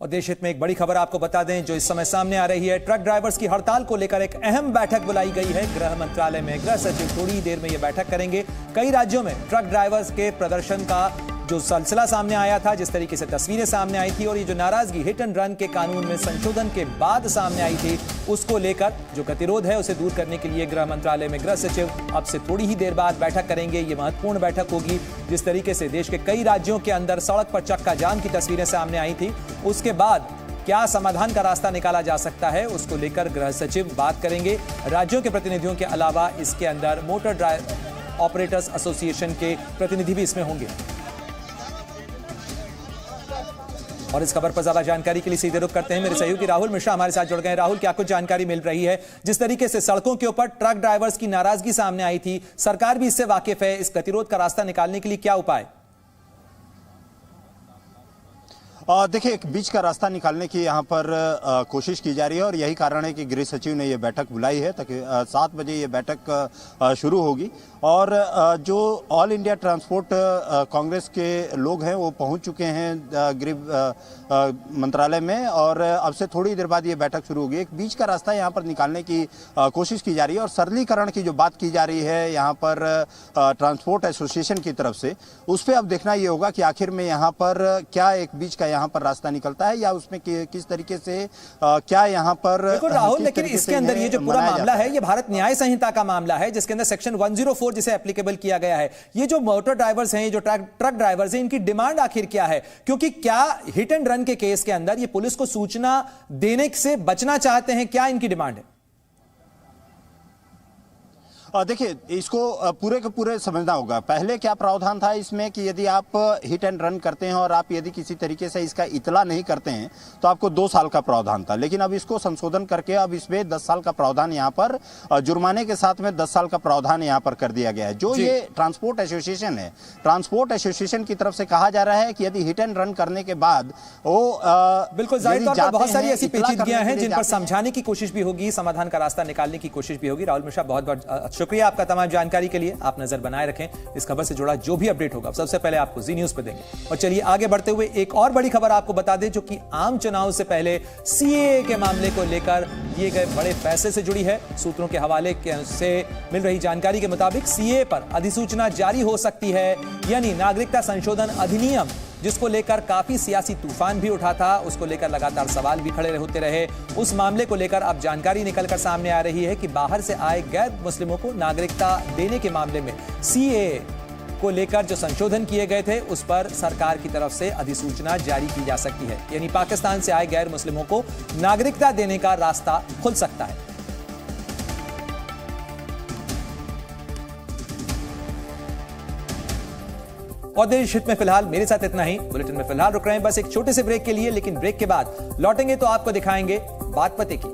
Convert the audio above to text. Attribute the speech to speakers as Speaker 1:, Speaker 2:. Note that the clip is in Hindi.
Speaker 1: और देश हित में एक बड़ी खबर आपको बता दें जो इस समय सामने आ रही है। ट्रक ड्राइवर्स की हड़ताल को लेकर एक अहम बैठक बुलाई गई है गृह मंत्रालय में। गृह सचिव थोड़ी ही देर में यह बैठक करेंगे। कई राज्यों में ट्रक ड्राइवर्स के प्रदर्शन का जो सिलसिला सामने आया था, जिस तरीके से तस्वीरें सामने आई थी और ये जो नाराजगी हिट एंड रन के कानून में संशोधन के बाद सामने आई थी, उसको लेकर जो गतिरोध है उसे दूर करने के लिए गृह मंत्रालय में गृह सचिव अब से थोड़ी ही देर बाद बैठक करेंगे। ये महत्वपूर्ण बैठक होगी। जिस तरीके से देश के कई राज्यों के अंदर सड़क पर चक्का जाम की तस्वीरें सामने आई थी, उसके बाद क्या समाधान का रास्ता निकाला जा सकता है, उसको लेकर गृह सचिव बात करेंगे। राज्यों के प्रतिनिधियों के अलावा इसके अंदर मोटर ड्राइव ऑपरेटर्स एसोसिएशन के प्रतिनिधि भी इसमें होंगे। और इस खबर पर ज्यादा जानकारी के लिए सीधे रुख करते हैं। मेरे सहयोगी राहुल मिश्रा हमारे साथ जुड़ गए हैं। राहुल, क्या कुछ जानकारी मिल रही है? जिस तरीके से सड़कों के ऊपर ट्रक ड्राइवर्स की नाराजगी सामने आई थी, सरकार भी इससे वाकिफ है। इस गतिरोध का रास्ता निकालने के लिए क्या उपाय?
Speaker 2: देखिए, एक बीच का रास्ता निकालने की यहाँ पर कोशिश की जा रही है और यही कारण है कि गृह सचिव ने ये बैठक बुलाई है ताकि 7 बजे ये बैठक शुरू होगी। और जो ऑल इंडिया ट्रांसपोर्ट कांग्रेस के लोग हैं वो पहुंच चुके हैं गृह मंत्रालय में और अब से थोड़ी देर बाद ये बैठक शुरू होगी। एक बीच का रास्ता यहाँ पर निकालने की कोशिश की जा रही है और सरलीकरण की जो बात की जा रही है यहाँ पर ट्रांसपोर्ट एसोसिएशन की तरफ से, उस पर अब देखना ये होगा कि आखिर में यहाँ पर क्या एक बीच का यहाँ पर रास्ता निकलता है या उसमें किस तरीके से क्या यहाँ पर।
Speaker 1: बिल्कुल राहुल, लेकिन इसके अंदर ये जो पूरा मामला है ये भारत न्याय संहिता का मामला है, जिसके अंदर सेक्शन 104 जिसे एप्लीकेबल किया गया है। ये जो मोटर ड्राइवर्स हैं, ये जो ट्रक ड्राइवर्स हैं, इनकी डिमांड आखिर क्या है? क्योंकि क्या हिट एंड रन के केस के अंदर ये पुलिस को सूचना देने से बचना चाहते हैं? क्या इनकी डिमांड है?
Speaker 2: देखिए, इसको पूरे के पूरे समझना होगा। पहले क्या प्रावधान था इसमें कि यदि आप हिट एंड रन करते हैं और आप यदि किसी तरीके से इसका इतला नहीं करते हैं तो आपको 2 साल का प्रावधान था, लेकिन अब इसको संशोधन करके अब इसमें 10 साल का प्रावधान यहाँ पर जुर्माने के साथ में 10 साल का प्रावधान यहाँ पर कर दिया गया है। जो ये ट्रांसपोर्ट एसोसिएशन है, ट्रांसपोर्ट एसोसिएशन की तरफ से कहा जा रहा है कि यदि हिट एंड रन करने के बाद वो
Speaker 1: बिल्कुल जाहिर तौर पर बहुत सारी ऐसी पेचीदगियां हैं जिन पर समझाने की कोशिश भी होगी, समाधान का रास्ता निकालने की कोशिश भी होगी। राहुल मिश्रा, बहुत बहुत शुक्रिया आपका तमाम जानकारी के लिए। आप नजर बनाए रखें, इस खबर से जुड़ा जो भी अपडेट होगा सबसे पहले आपको जी न्यूज पे देंगे। और चलिए आगे बढ़ते हुए एक और बड़ी खबर आपको बता दें जो कि आम चुनाव से पहले सीएए के मामले को लेकर दिए गए बड़े फैसले से जुड़ी है। सूत्रों के हवाले से मिल रही जानकारी के मुताबिक सीएए पर अधिसूचना जारी हो सकती है, यानी नागरिकता संशोधन अधिनियम, जिसको लेकर काफी सियासी तूफान भी उठा था, उसको लेकर लगातार सवाल भी खड़े होते रहे। उस मामले को लेकर अब जानकारी निकलकर सामने आ रही है कि बाहर से आए गैर मुस्लिमों को नागरिकता देने के मामले में सीएए को लेकर जो संशोधन किए गए थे उस पर सरकार की तरफ से अधिसूचना जारी की जा सकती है, यानी पाकिस्तान से आए गैर मुस्लिमों को नागरिकता देने का रास्ता खुल सकता है। और देश हित में फिलहाल मेरे साथ इतना ही। बुलेटिन में फिलहाल रुक रहे हैं बस एक छोटे से ब्रेक के लिए, लेकिन ब्रेक के बाद लौटेंगे तो आपको दिखाएंगे बात पते की।